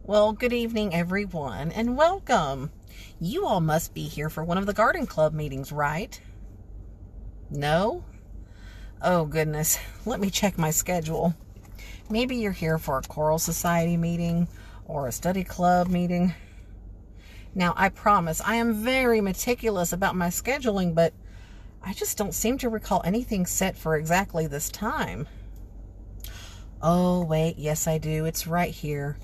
Well, good evening, everyone, and welcome. You all must be here for one of the garden club meetings, right? No? Oh, goodness. Let me check my schedule. Maybe you're here for a choral society meeting or a study club meeting. Now, I promise I am very meticulous about my scheduling, but I just don't seem to recall anything set for exactly this time. Oh, wait, yes, I do. It's right here.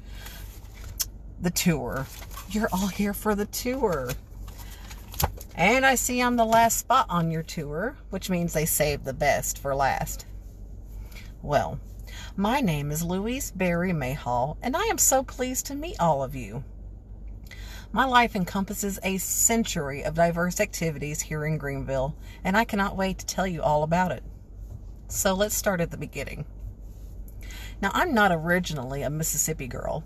The tour. You're all here for the tour. And I see I'm the last spot on your tour, which means they saved the best for last. Well, my name is Louise Berry Mayhall, and I am so pleased to meet all of you. My life encompasses a century of diverse activities here in Greenville, and I cannot wait to tell you all about it. So let's start at the beginning. Now, I'm not originally a Mississippi girl.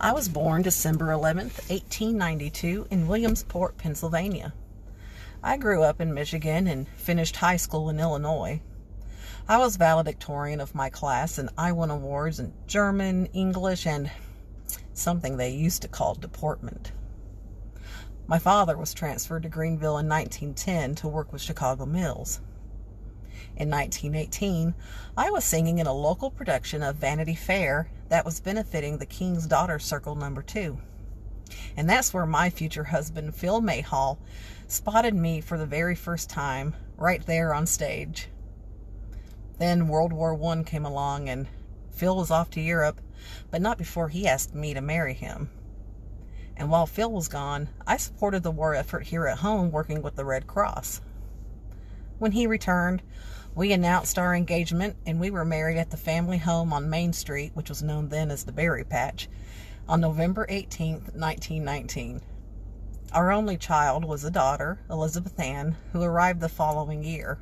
I was born December 11th, 1892 in Williamsport, Pennsylvania. I grew up in Michigan and finished high school in Illinois. I was valedictorian of my class and I won awards in German, English, and something they used to call deportment. My father was transferred to Greenville in 1910 to work with Chicago Mills. In 1918, I was singing in a local production of Vanity Fair that was benefiting the King's Daughter Circle No. 2. And that's where my future husband, Phil Mayhall, spotted me for the very first time, right there on stage. Then World War I came along and Phil was off to Europe, but not before he asked me to marry him. And while Phil was gone, I supported the war effort here at home working with the Red Cross. When he returned, we announced our engagement and we were married at the family home on Main Street, which was known then as the Berry Patch, on November 18th, 1919. Our only child was a daughter, Elizabeth Ann, who arrived the following year.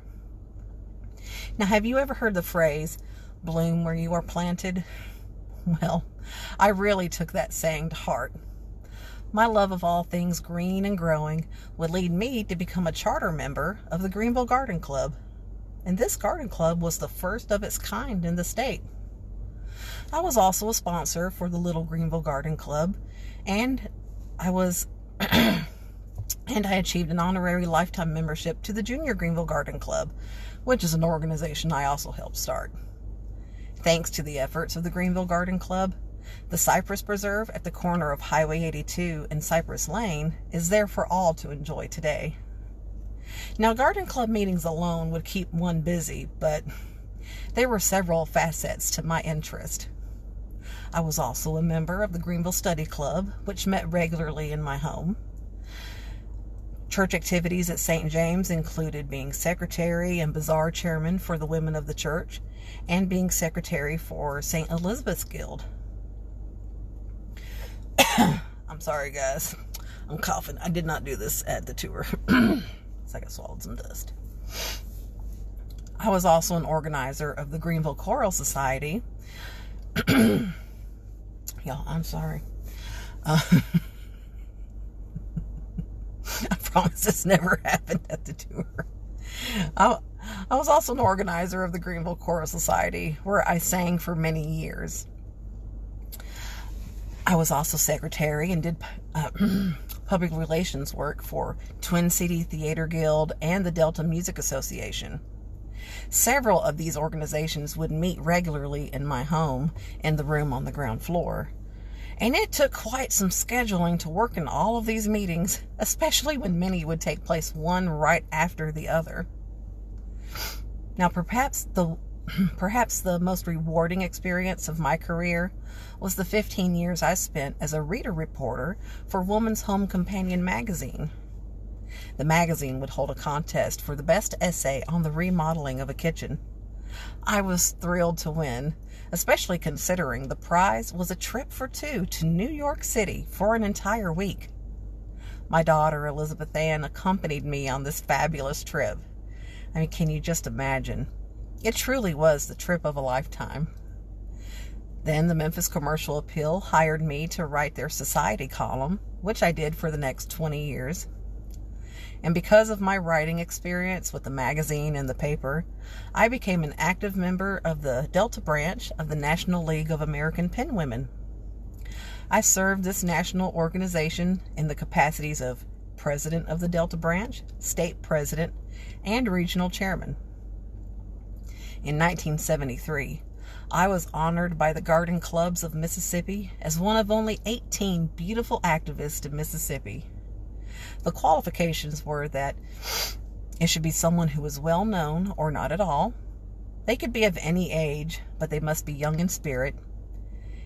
Now, have you ever heard the phrase, bloom where you are planted? Well, I really took that saying to heart. My love of all things green and growing would lead me to become a charter member of the Greenville Garden Club. And this garden club was the first of its kind in the state. I was also a sponsor for the Little Greenville Garden Club, and I achieved an honorary lifetime membership to the Junior Greenville Garden Club, which is an organization I also helped start. Thanks to the efforts of the Greenville Garden Club, the Cypress Preserve at the corner of Highway 82 and Cypress Lane is there for all to enjoy today. Now, garden club meetings alone would keep one busy, but there were several facets to my interest. I was also a member of the Greenville Study Club, which met regularly in my home. Church activities at St. James included being secretary and bazaar chairman for the women of the church, and being secretary for St. Elizabeth's Guild. I'm sorry, guys. I'm coughing. I did not do this at the tour. It's like I swallowed some dust. I was also an organizer of the Greenville Choral Society. Y'all, I'm sorry. I promise this never happened at the tour. I was also an organizer of the Greenville Choral Society, where I sang for many years. I was also secretary and did public relations work for Twin City Theater Guild and the Delta Music Association. Several of these organizations would meet regularly in my home in the room on the ground floor. And it took quite some scheduling to work in all of these meetings, especially when many would take place one right after the other. Now, perhaps the most rewarding experience of my career was the 15 years I spent as a reader reporter for Woman's Home Companion magazine. The magazine would hold a contest for the best essay on the remodeling of a kitchen. I was thrilled to win, especially considering the prize was a trip for two to New York City for an entire week. My daughter, Elizabeth Ann, accompanied me on this fabulous trip. I mean, can you just imagine? It truly was the trip of a lifetime. Then the Memphis Commercial Appeal hired me to write their society column, which I did for the next 20 years. And because of my writing experience with the magazine and the paper, I became an active member of the Delta branch of the National League of American Penwomen. I served this national organization in the capacities of president of the Delta branch, state president, and regional chairman. In 1973, I was honored by the Garden Clubs of Mississippi as one of only 18 beautiful activists in Mississippi. The qualifications were that it should be someone who was well known or not at all. They could be of any age, but they must be young in spirit.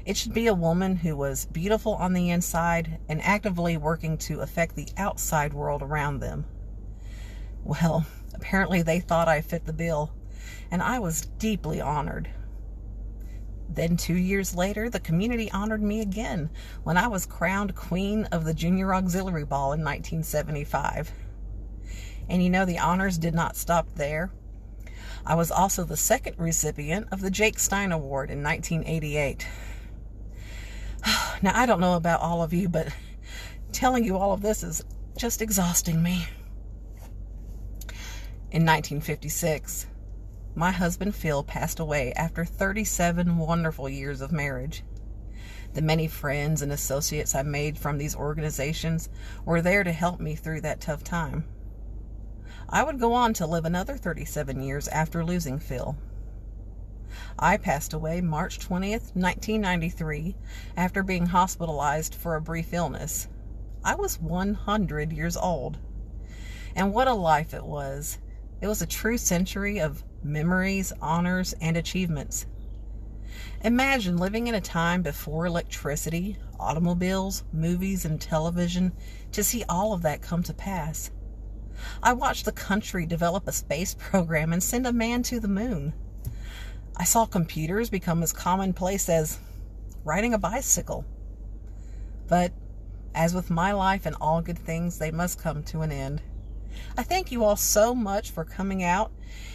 It should be a woman who was beautiful on the inside and actively working to affect the outside world around them. Well, apparently they thought I fit the bill, and I was deeply honored. Then 2 years later, the community honored me again when I was crowned Queen of the Junior Auxiliary Ball in 1975. And you know, the honors did not stop there. I was also the second recipient of the Jake Stein Award in 1988. Now, I don't know about all of you, but telling you all of this is just exhausting me. In 1956, my husband Phil passed away after 37 wonderful years of marriage. The many friends and associates I made from these organizations were there to help me through that tough time. I would go on to live another 37 years after losing Phil. I passed away March 20th, 1993, after being hospitalized for a brief illness. I was 100 years old. And what a life it was. It was a true century of memories, honors, and achievements. Imagine living in a time before electricity, automobiles, movies, and television to see all of that come to pass. I watched the country develop a space program and send a man to the moon. I saw computers become as commonplace as riding a bicycle. But as with my life and all good things, they must come to an end. I thank you all so much for coming out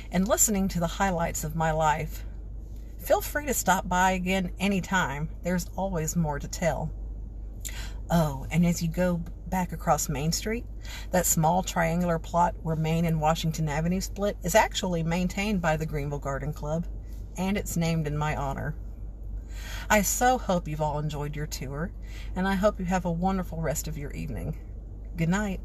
and listening to the highlights of my life. Feel free to stop by again anytime. There's always more to tell. Oh, and as you go back across Main Street, that small triangular plot where Main and Washington Avenue split is actually maintained by the Greenville Garden Club, and it's named in my honor. I so hope you've all enjoyed your tour, and I hope you have a wonderful rest of your evening. Good night.